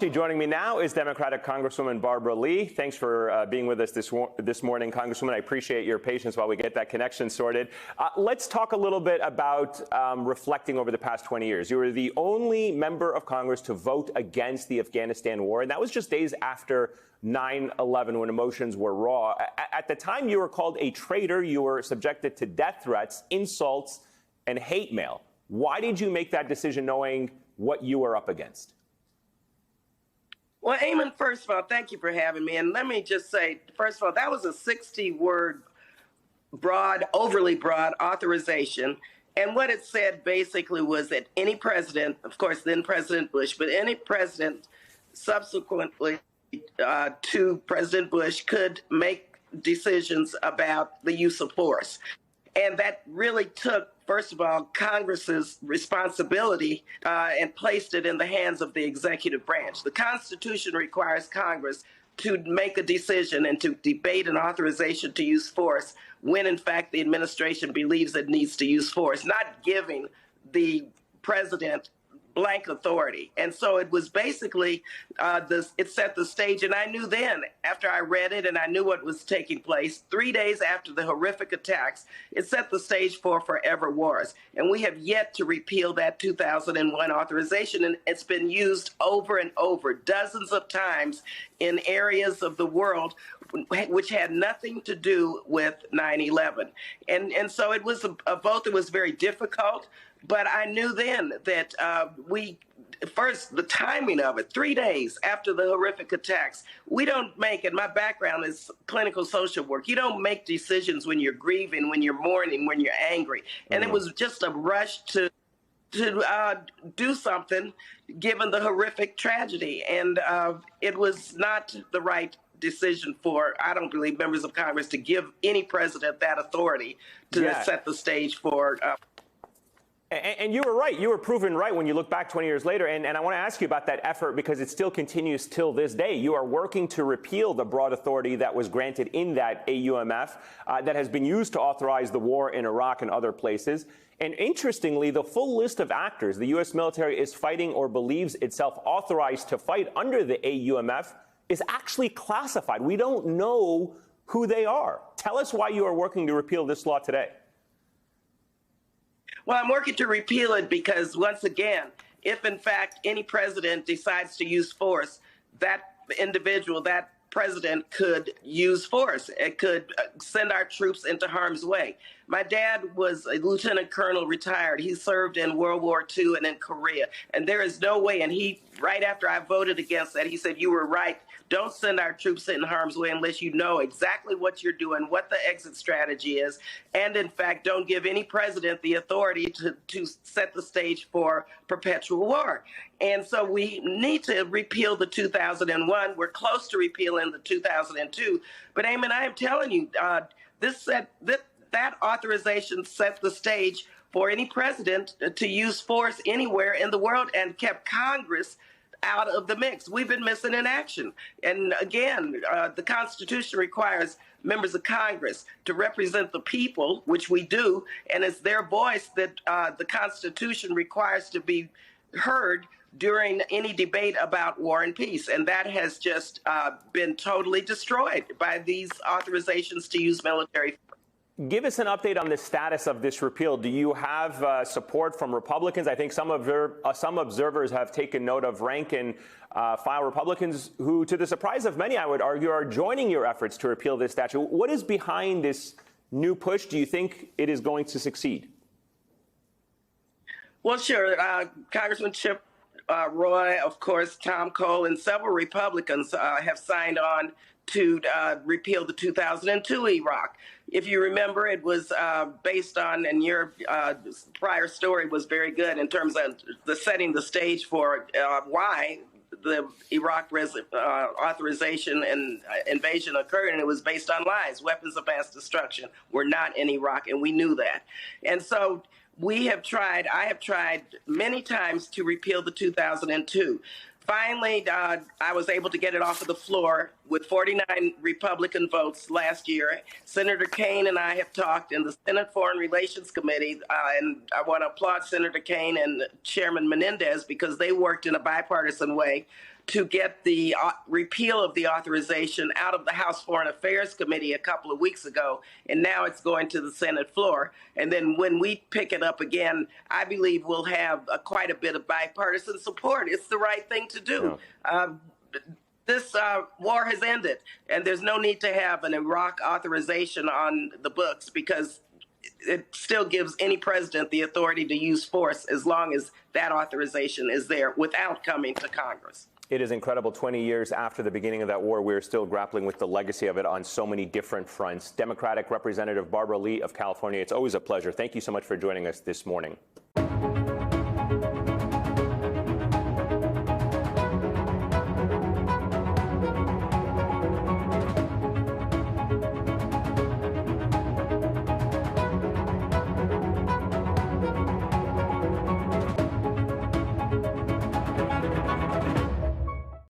Joining me now is Democratic Congresswoman Barbara Lee. Thanks for being with us this morning, Congresswoman. I appreciate your patience while we get that connection sorted. Let's talk a little bit about reflecting over the past 20 years. You were the only member of Congress to vote against the Afghanistan war, and that was just days after 9/11 when emotions were raw. At the time, you were called a traitor. You were subjected to death threats, insults, and hate mail. Why did you make that decision knowing what you were up against? Well, Eamon, first of all, thank you for having me. And let me just say, first of all, that was a 60-word, overly broad authorization. And what it said basically was that any president, of course, then President Bush, but any president subsequently to President Bush could make decisions about the use of force. And that really took, first of all, Congress's responsibility and placed it in the hands of the executive branch. The Constitution requires Congress to make a decision and to debate an authorization to use force when, in fact, the administration believes it needs to use force, not giving the president blank authority. And so it was basically, it set the stage. And I knew then, after I read it and I knew what was taking place, 3 days after the horrific attacks, it set the stage for forever wars. And we have yet to repeal that 2001 authorization. And it's been used over and over, dozens of times in areas of the world which had nothing to do with 9/11. And so it was a vote that was very difficult. But I knew then that first, the timing of it, 3 days after the horrific attacks, we don't make, and my background is clinical social work, you don't make decisions when you're grieving, when you're mourning, when you're angry. And it was just a rush to do something given the horrific tragedy. And it was not the right decision for, I don't believe, members of Congress to give any president that authority to set the stage for. And you were right. You were proven right when you look back 20 years later. And I want to ask you about that effort because it still continues till this day. You are working to repeal the broad authority that was granted in that AUMF that has been used to authorize the war in Iraq and other places. And interestingly, the full list of actors the U.S. military is fighting or believes itself authorized to fight under the AUMF is actually classified. We don't know who they are. Tell us why you are working to repeal this law today. Well, I'm working to repeal it because, once again, if in fact any president decides to use force, that individual, that president could use force. It could send our troops into harm's way. My dad was a lieutenant colonel, retired. He served in World War II and in Korea. And there is no way, and he, right after I voted against that, he said, you were right. Don't send our troops in harm's way unless you know exactly what you're doing, what the exit strategy is, and in fact, don't give any president the authority to set the stage for perpetual war. And so we need to repeal the 2001. We're close to repealing the 2002. But Eamon, I am telling you, that authorization set the stage for any president to use force anywhere in the world and kept Congress out of the mix. We've been missing in action. And again, the Constitution requires members of Congress to represent the people, which we do, and it's their voice that the Constitution requires to be heard during any debate about war and peace. And that has just been totally destroyed by these authorizations to use military force. Give us an update on the status of this repeal. Do you have support from Republicans? I think some observers have taken note of rank-and-file Republicans who, to the surprise of many, I would argue, are joining your efforts to repeal this statute. What is behind this new push? Do you think it is going to succeed? Well, sure. Congressman Chip Roy, of course, Tom Cole, and several Republicans have signed on to repeal the 2002 Iraq. If you remember, it was based on, and your prior story was very good in terms of setting the stage for why the Iraq authorization and invasion occurred, and it was based on lies. Weapons of mass destruction were not in Iraq, and we knew that. And so I have tried many times to repeal the 2002. Finally, I was able to get it off of the floor with 49 Republican votes last year. Senator Kaine and I have talked in the Senate Foreign Relations Committee, and I want to applaud Senator Kaine and Chairman Menendez because they worked in a bipartisan way to get the repeal of the authorization out of the House Foreign Affairs Committee a couple of weeks ago, and now it's going to the Senate floor. And then when we pick it up again, I believe we'll have quite a bit of bipartisan support. It's the right thing to do. Yeah. This war has ended, and there's no need to have an Iraq authorization on the books because it still gives any president the authority to use force as long as that authorization is there without coming to Congress. It is incredible. 20 years after the beginning of that war, we're still grappling with the legacy of it on so many different fronts. Democratic Representative Barbara Lee of California, it's always a pleasure. Thank you so much for joining us this morning.